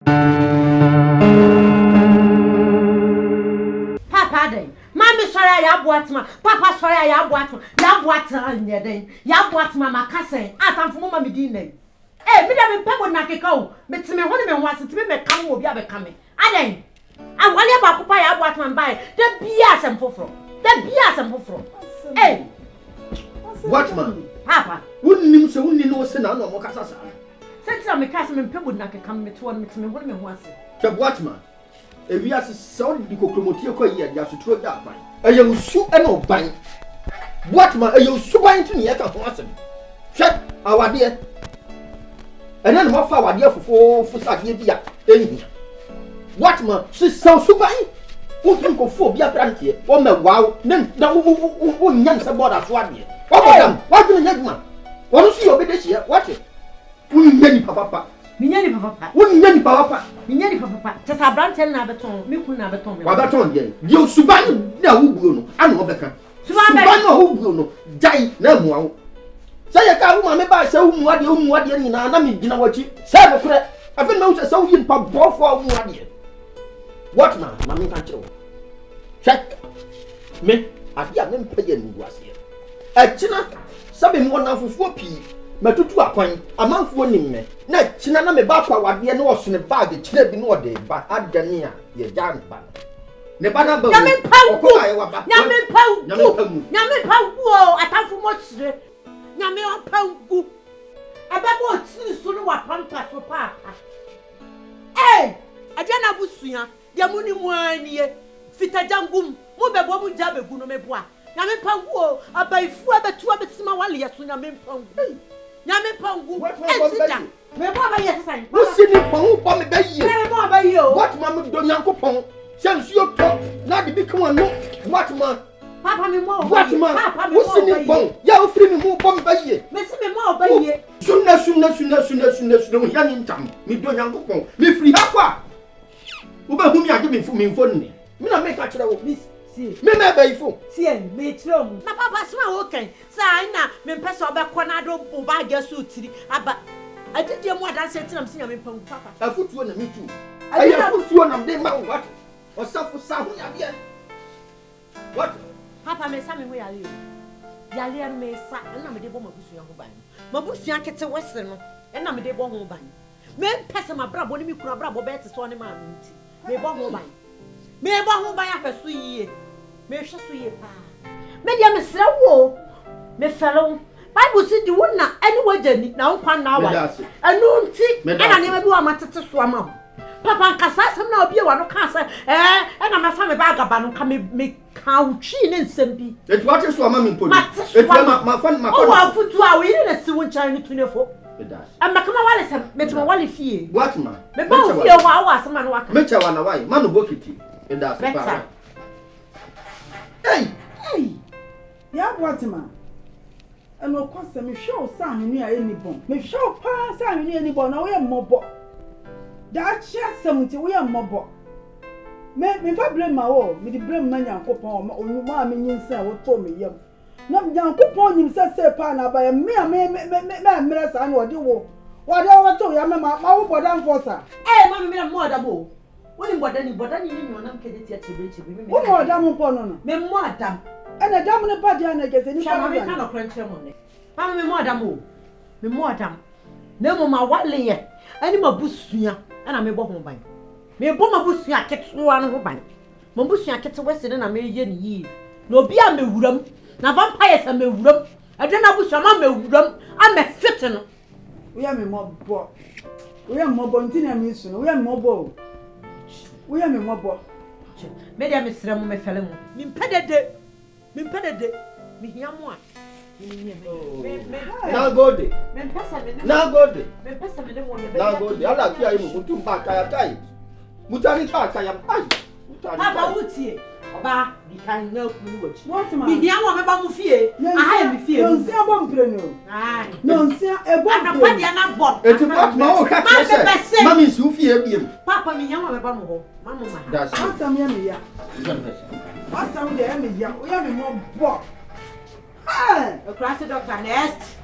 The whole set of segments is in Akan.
Papa day. Mommy sorry I boatma. Papa sorry I boatma. Ya boatma nyeden. Ya boatma makase. Atam for mama me din name. Eh, me da me pego na keka me timi ho ne me ho asetimi me kam obi abeka me. Aden. Awale ba papa ya boatma mbae. Da bia asem foforo. Da bia asem foforo. Eh. Watchman. Papa. Wunnim se wunni no se na no mo kasa sa. Sentra me kase me pego na keka me to me timi ho ne me ho ase. Ke watchman. Ewi ase so di kokromotie ko ye ya sutro da ban. Eye usu e no ban. Watchman eye usu ban ti ne ye ka ho asem. Hwe awade. Ena no fa awade afofo fusade bia ehia. Watchman si so su ban. Wo pin ko fo bia brantie. Wo me wow na wo nyam se boda so ade. Wo bodam. Wo dun nyaduma. Wo no su yo bedehia. What? Wo nyani papa. Minyani papa. Wo nyani papa. Minyani papa. Tesa brantel na beton. Mi kun na beton. Wa beton je. Dio suban na wo buo no. Ana wo beka. Suban na wo buo no. Jai na muwa wo. Say ya ka wo ma me ba say wo muade ni na me gina wachi. Say no kure. Afi na wo say wo yin pa bofo wo muade. What man? Mami kan kire wo. Check. Me adia me mpaye ndu ase. Achina sabe mo na fufuo pi. Matutu akwan amanfo nimme na china na me ba kwa wade ne woso ne bag china bi no ode ba adane a ye jan ba ne ba na ba nyame pau o atamfo mo chire nyame o pau gu ababo ti so no wa pampa so pa eh adana busua de mu ni mu anie fitajangum mo bebo mu ja begu no meboa nyame pau o abaifu abetu abetima wale yeso nyame pau nyame pangu ensida me bo ba ye sesan wo sini pon bo me ba ye me bo ba ye o what man me do nyankopon sensu yo to na de bi kan no what man papa me mo what man wo sini pon ya wo firi me mo bo me ba ye me si me mo ba ye sunna wo ya ni ntam me do nyankopon me firi ha kwa wo ba hu mi age me fo ni me na me ka kire wo me me ba ifo tie me kire mu na papa sma wo kan sa na me pese obekọ na do bo ba ge so tiri aba adidie mu adanse tinam sinya me pangu papa afutuo na me tu ayi afutuo na de ma what osafu sa hu ya bia what papa me sa me ho yale me sa na me de bo mabusua ho ban mabusua kete wese no na me de bo ho ban me pese ma brabo ni mi kura brabo be te so ne ma nti me bo ho ban me bo ho ban apeso yie me hwe so yie pa me dia me sra wo me fellow Bible said the one na any wajani na nkwa na awa anu nti ana ne ma bi wa matete so ama papa nkasa asem na obi e wa no ka se na me fa me ba agaba no ka me ka utwi ne nsem bi et what is so ama me poli et ma fa o wa futu a we na si won chan ni tunefo amma kama wale se metuma wale fie what man me ba fie ho awa asem na waka me cha wa na why man bokiti and that's better hey ya what man and of course me show san ni any bon me show pa san ni any bon na we mobo that share 70 we mobo me fa blame ma wo me di blame na nyankopon o ma me nyinsa wo to me yam na nyankopon nyim se pa na ba me me sa na odi wo to ya ma wo bodan forsa ma me mo da bo woni bodan ni nyonam kede ti atebe me wo mo da mo po no me mo adam ana dam ne pa dia na gese ni pa me kan okranche mo ne pa me mo adam na mo ma wale ye ani mabusua ana me bo ho ban me bo mabusua ketewa no ho ban mabusua ketewa se na me ye ni yi na obi a mewuram na vampire sa mewuram adena busua ma mewuram a me fit no we ya me mobo nti na me su no we ya me mobo me dia me sra mo me fele mo mi mpedede mi hia mo a na gode me pesa me de mo ye na gode ala ki ayi mutu mba kaya kai mutani ta kaya ai Papa wutie oba di kan na ku wachi what man mi hia mo me ba mu fie aha mi fie no nsia bom pre no no nsia e bom pre na dia na bom eti what ma o ka se mami su fie biem papa mi hia mo me ba mu ho mama ma that's asam ya me ya asam de ya me ya o ya me mo bo hey a class doctor next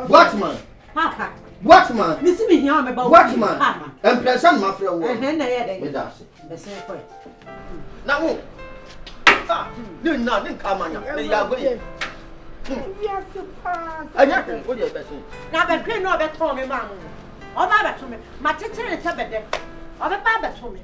what man Papa. What man? Miss me here, I'm about what man? And present my friend. Now, you're not in Kamanya. They are going. Yes, Papa. I have what you're best. Now, the queen of a Tommy, mamma. Or Baba to me. My teacher is a bed. Or the Baba to me.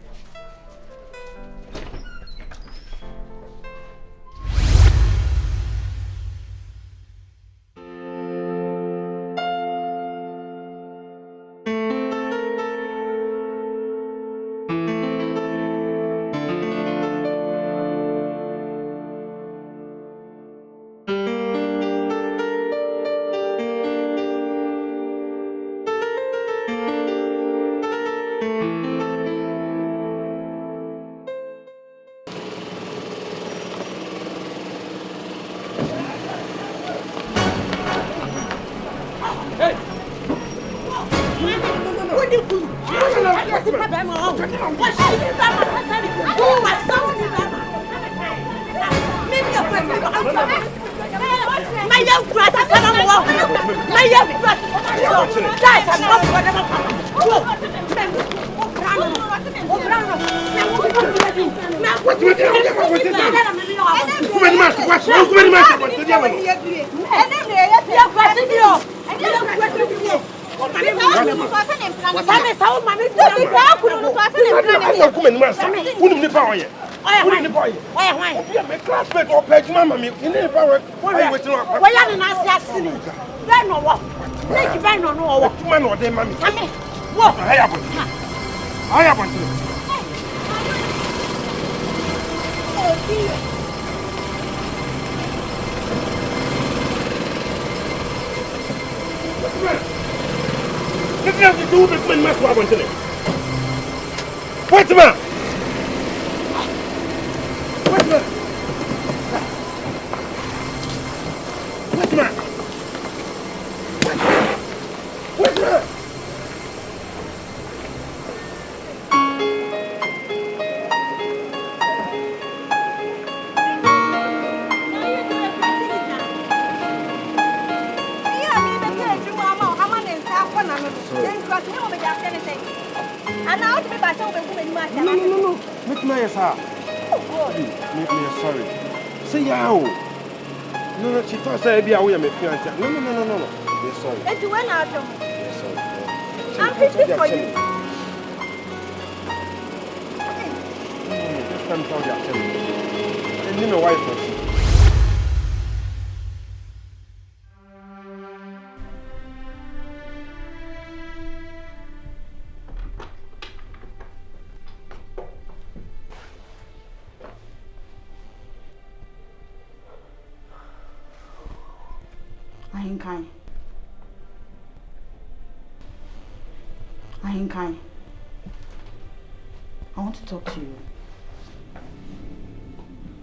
I want to talk to you.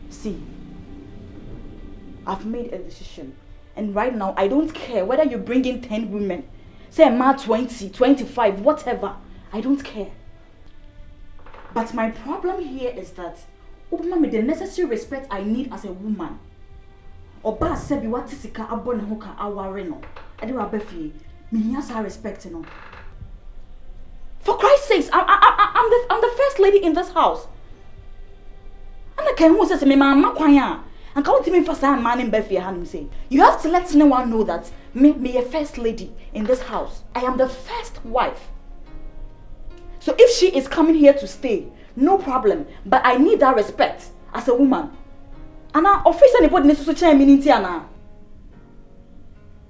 See, I've made a decision. And right now, I don't care whether you bring in 10 women. Say a man 20, 25, whatever. I don't care. But my problem here is that Obama made the necessary respect I need as a woman. Oba said, "What is it? Abon hoka awareno." I do have befi. Me has her respect, no. For Christ's sakes, I'm the first lady in this house. And I can't say me mama kwanya. And can't me for some man in befi hand say. You have to let no one know that me a first lady in this house. I am the first wife. So if she is coming here to stay, no problem. But I need that respect as a woman. And I office anybody needs to change me in Tiana.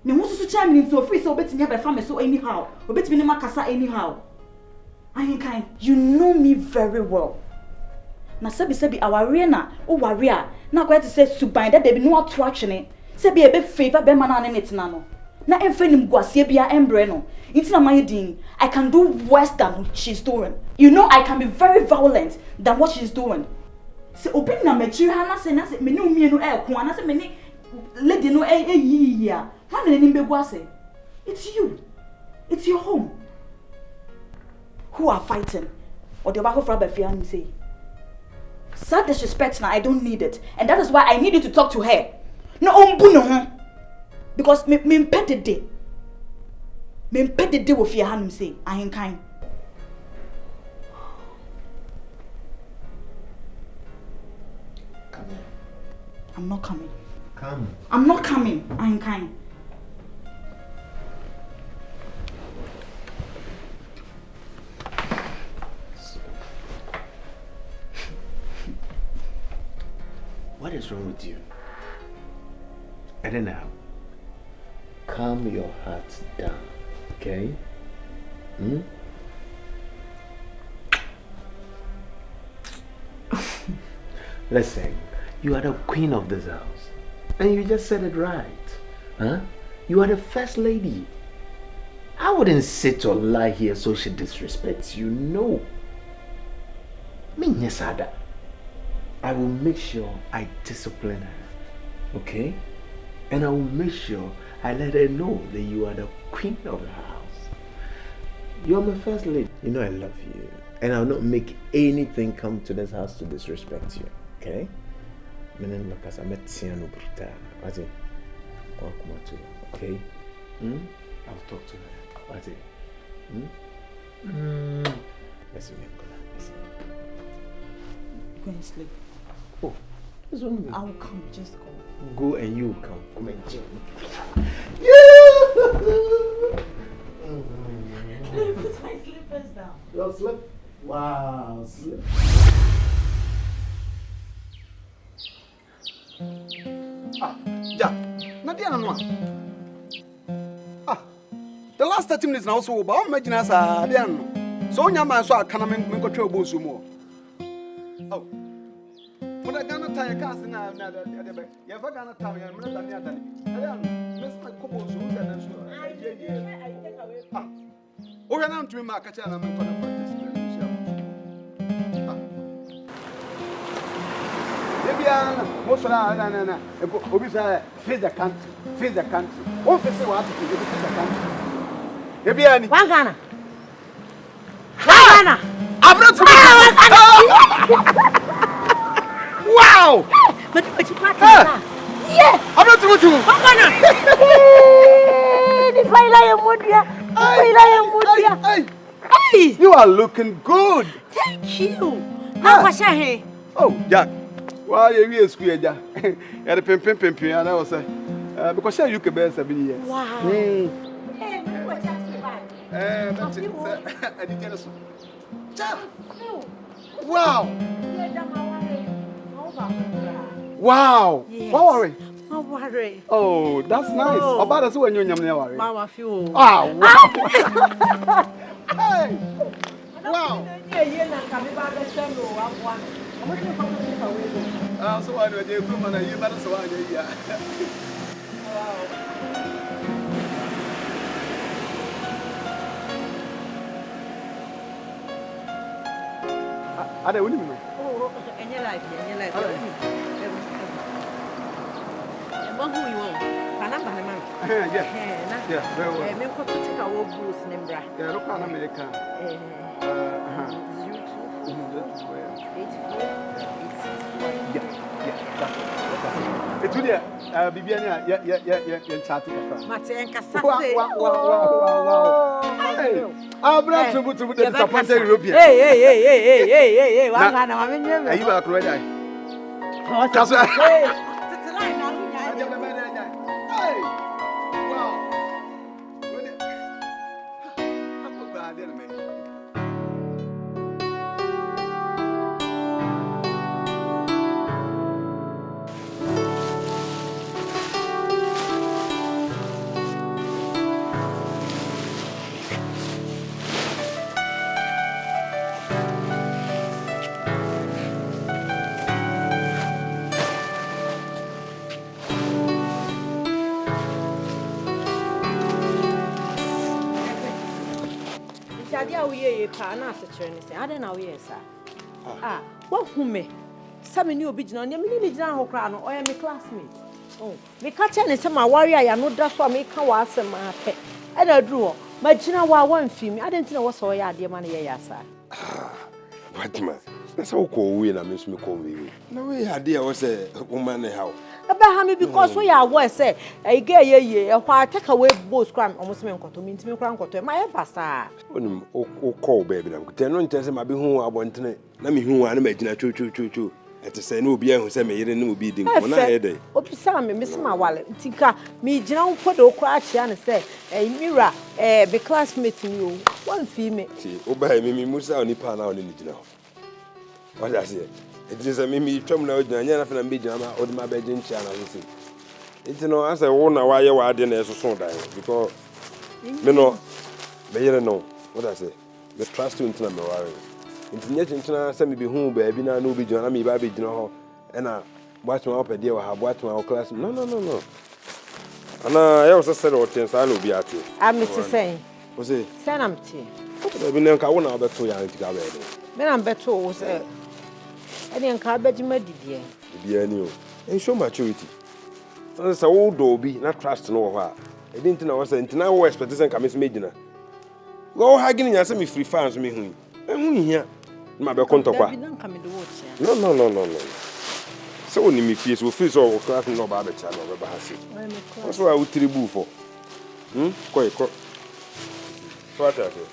Me want to change me into office so bet me have a family so anyhow. Or bet me never kasa anyhow. I ain't kind. You know me very well. Na sebi our arena o warrior. Na go to say suban that there be no attraction. Sebi e be favor be man an net na no. Na emfenim guasie bia embre no. Inti na my din. I can do worse than she's doing. You know I can be very violent than what she's doing. Se open na mechiri ha na se me ne umie no e ko na se me ne lady no yi ya. How na nim begwa say? It's you. It's your home. Who are fighting? Or the back for Abafia and say. Such disrespect now, I don't need it. And that is why I need you to talk to her. No umbu no. Because me impeded day. Me mpɛ dede wo fie hanum say ahenkan. Come here. I'm not coming. Come. I'm not coming. Ahenkan. What is wrong with you? I don't know. Calm your heart down, okay? Listen, you are the queen of this house. And you just said it right. Huh? You are the first lady. I wouldn't sit or lie here so she disrespects you. No. Minyasada. I will make sure I discipline her. Okay? And I will make sure I let her know that you are the queen of the house. You are my first lady. You know I love you. And I'll not make anything come to this house to disrespect you. Okay? Okay? I'll talk to her. What's it? Listen. Go and sleep. Oh, what's wrong with me? I will come. Just go. Go and you will come. Come and chill. Let me put my slippers down. Your slip? Wow, slip. Ja. Nadia no. The last 30 minutes now so ba imagine as Nadia no. So nya man so akana men kwatwa obosu mu. Oh. When I Ghana tie cast na de ya fa Ghana tie ya me na Nadia ni. Nadia no. Miss my kobo so we na so. I take away. O ya na ntumi ma kacha na men kwa na practice. Most of that, Obisa, face the country. What is what to face the country? Ebiani. One Ghana. Ghana. I'm not. Wow. But you party that. Yeah. I'm not to you. Ghana. Hey. You are looking good. Thank you. Now what's your hair? Oh, Jack. Why are you square? Yeah, the pimp, and I was because you can bear 7 years. Wow. Hey, what's wow. Wow. Yes. What worry? No worry. Oh, that's nice. Oh. About us when you're worry. Mama feel. Ah, wow. Hey. Wow. So I know they come and you better so I yeah. I don't know. Oh, and your life. Who you want? Yeah, very well. Me ko take our boots nembra. Yeah, look at America. It's really Bibiana, yeah, chatting. Wow. Hey, I'm not to the disappointed European. Hey, Are you back ready? Hey, wow. What who me? Some new original, you mean the crown or my classmate. Oh, me catch any some warrior, I know that's what make a was a my pet. I don't draw. My general one female, I didn't know what's all your dear money, yes, sir. What man? That's how we na miss me call we. No way idea was a woman how. About me because we are what say a gay a white take away both crime almost me to me to crown to my passa. O call baby. I'm telling you, my be who I want to let me who I imagine true. At the same, no be who send me, you didn't be the one I had. Opisa me, Miss my wallet. Tinka, me general put or crash and say, a mirror, be classmate you, one female. See, obey me, Musa only pan out in it now. What I say? It is a mimi trouble out and you're not be jama or my bed in China. It's no answer, I wonder why you are dinner so dying because me no, me you know what I say. The trust you into my worry. International send me be home, baby, now no be joining me, baby, you know, and I watch my up a deal, I have watched my class. No. And I also said, what things I will be at you. I'm Mr. Saying, was it? Send them tea. I've been there, I want to bet 2 young to go away. Then I'm better, was I didn't call Betty Meddy, dear. Dear, new, and show maturity. That's a old doby, not trust no her. I didn't know I was saying, now, expectation comes major. Go hugging and send me free fans, me. I'm here. My back on top. No. So when me face will freeze or class no bad child or bahasi. That's why I would tribu for. Quite. What are you?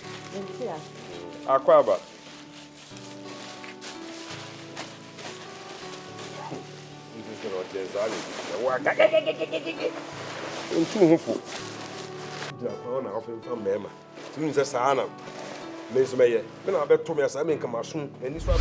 Aquaba. Miss Mayer, when I bet Thomas, I mean, come out soon, and this one.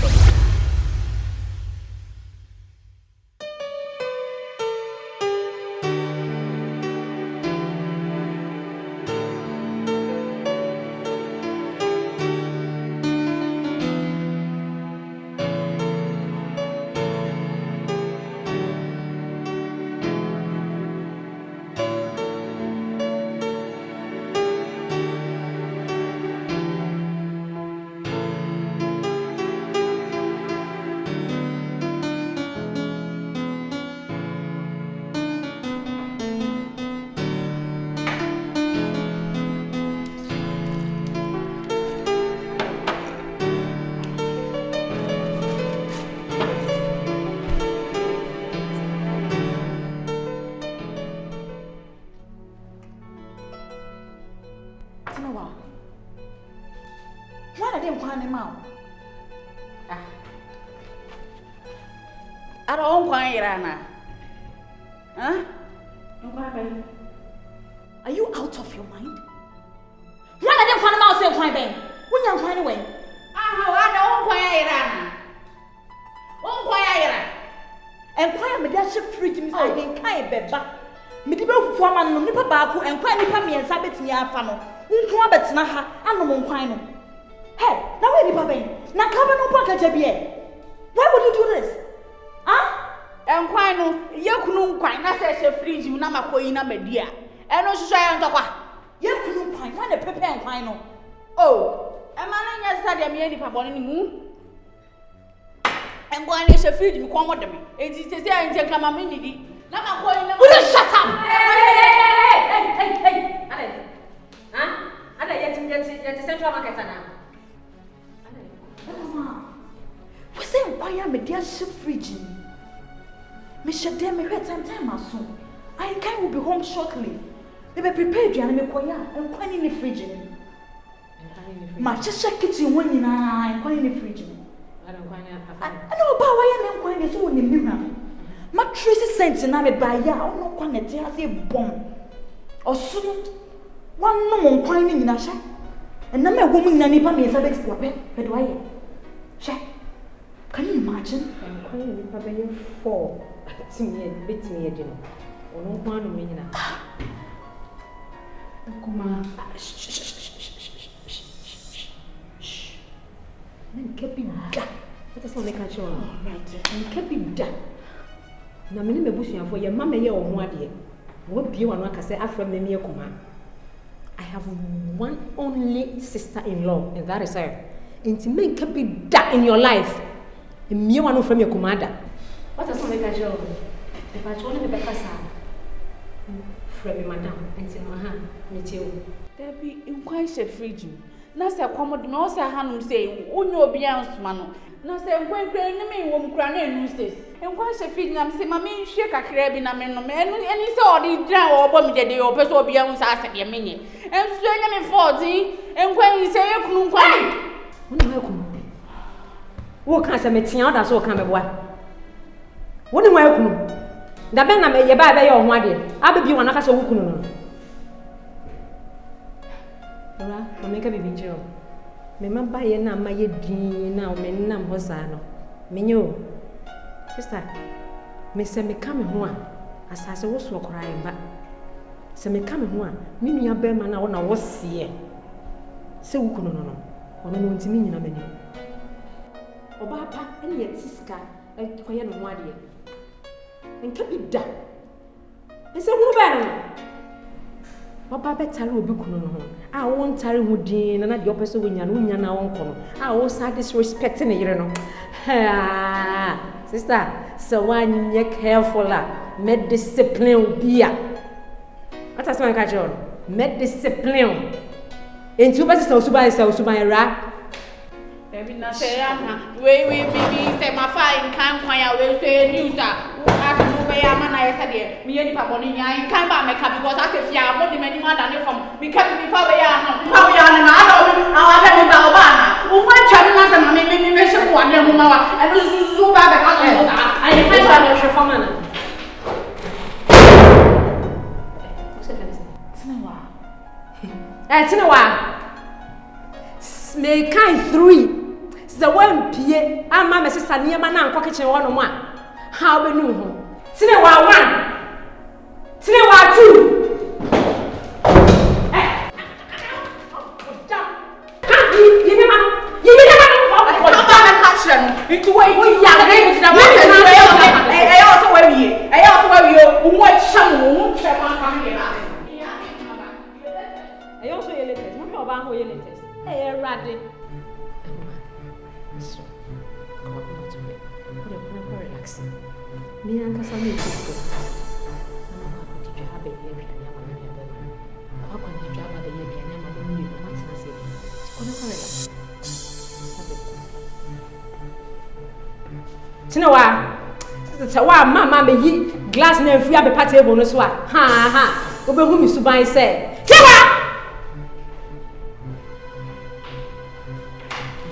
Are you out of your mind? Why are they calling out saying why Ben? When you're flying away? I don't and why am I just fridge me? I didn't kind beba. Medible foreman, no nipper baku, and quite nipper me and sabbat me a funnel. Who bet Naha, and no monquino. Hey, now where nipper Ben? Now come no pocket jabie. Why would you do this? Huh? And quino, you couldn't quite not say fridge, you nama coina media. And also shy on top. You couldn't find one a pepper and quino. Oh, a man in your study, I'm any papa on the moon. And going to feed you, come with me. It is the same thing, come a minute. Now I'm going to shut up. Hey, huh? And I get to Central Market now. What's that? Why am I dear ship fridge? Mr. Demi, wait some time soon. I can will be home shortly. They be prepared, and I'm quite in the fridge. My just kitchen when you are quite in the fridge. I know about why I'm quite so in the mirror. My Tracy sent in a by ya, or no quantity as a bomb. Or soon, one no one quite in a shack. And now my woman nanny me is a bit but why? Shack. Can you imagine? I'm quite in the pavilion 4. See me and bit me a dinner. Or no one of me now. Come on. And kept it done. Let us only catch on. Right. And kept it done. Now, many me bushing for your mamma, your one dear. What be one can say after me, mere command. I have one only sister in law, and that is her. And to make kept it done in your life. And me one from your commander. What does only catch on? If I told you the Becca from me, madam, and say, me too. There be in quite a fridge. Nasa accommodate me also hand say, oh no, beyond man. Na se nkwankran ni me wo mkura na enu state. Enkwa se feed na se ma me nhwe kakra bi na me no me eni se odi dran wo bo me dede o pese obi ehun sa ase de menye. Enso enya me 14 enkwa yi se yekunu nkwa. Wona me kunu. Wo kan se me tia oda so kan me boa. Wona mo ekunu. Da ben na me ye ba ye ho ade. Abebi wona ka se wo kunu no. Ora, o me ka bibi njiro. Me mamba ye na ma ye din na o me nam ho sa no. Menyo. Sister, me se me ka me ho a asase wo so okora ye ba. Se me ka me ho a me nua ba ma na wo na wo se se wo kunu no no. Ono no ntimi nyina mani. Oba pa ene ye tiska ko ye no ho ade. Nka bi da. Ese hunu ba no. Oba betare obi kunu no ho. A wo ntare ho din na de opese wo nya na wo nko no. A wo sa disrespect ne yire no. Sister, so when you careful me discipline bia. What has man catch on? Me discipline. Enti wo bese suban ra. Ebi na say aha. We bibi say ma fa in kan kwan ya we say news ask no be ya man na yesa de. Me ye ni pa boni nya in kan ba me ka because I say fia mo di mani ma da ne from. Me ka bi fa we ya ha. Fa we ya na ada me ba oba na. Wo ma twa me na say ma me she ko ade mo ma wa. E no zuzu ba be ka so da. Ai fa sa no she fa mana. Tinawa. Me kind 3. The one pie ama me sesa niema na nkwa kitchen wo no mo a. Ha obenu ho. Tinawa 1. Tinawa 2. Itu we ya ga ni na wa na e also we wie. E also we wie o mo cham o mo cham aka he na. E also ye latest. Mo ba ho ye latest. E rade. Relax. Me and Cassandra is good. I'm going to have a baby and I'm going to have a baby and I'm going to have a relax. Tinawa. Tawa mama me yi glass na free abe table no so a. Ha. Obehu mi suban say. Tinawa.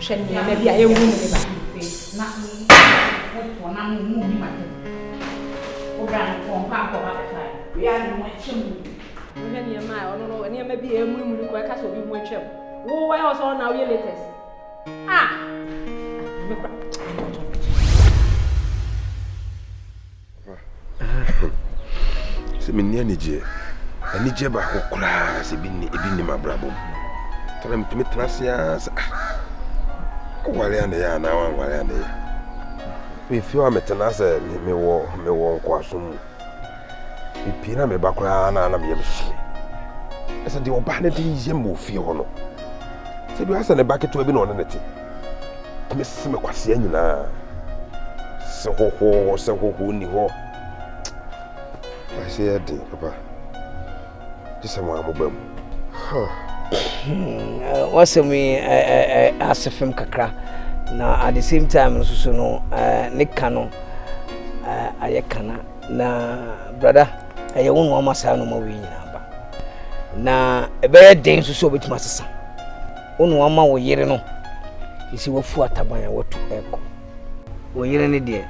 Sheni me bia ye wu me ba. Na na mu ni ma te o bran ko pa ko ba fa we are no twem we ni ma o no ni ma bi e mu ko ka so bi mu twem wo wa o so na we latest me kwa se me ni anije ba ko kura se bi ni ma brabo tara me trasia ko wale ande ya na wan wale ande we feel am tenase me wo nkwasom me pina me bakura na me yemshi esa de oba na de yem ofie ho no se bi asa ne baketo bi no nete me se me kwase anyina se ho ni ho I say ade papa just am amobam what's me asefem kakra na at the same time so no nika no ayekana na brother aye won wo masa no ma wi nyina ba na ebe den so obetima sesa won wo ma wo yire no isi wo fu ataban ya wotu eko wo yire ne de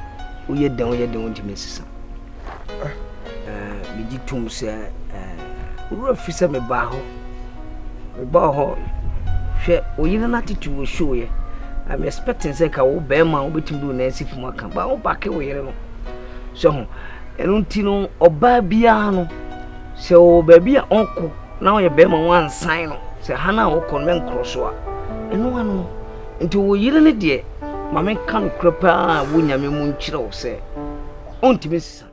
wo ye den wontimi sesa bi gitum se wo fisa me ba ho hwe wo yire na titu wo show ye I'm expecting say ka wo be ma wo betim do na asif mu aka ba wo back wo yire no so ho enu ntino oba bia no se wo ba bia onko na wo ye be ma wan sign no se hana wo kon men kroso a enu anu nti wo yire ne de ma men kan kropa wo nyame mu nkire wo se ontimi sisa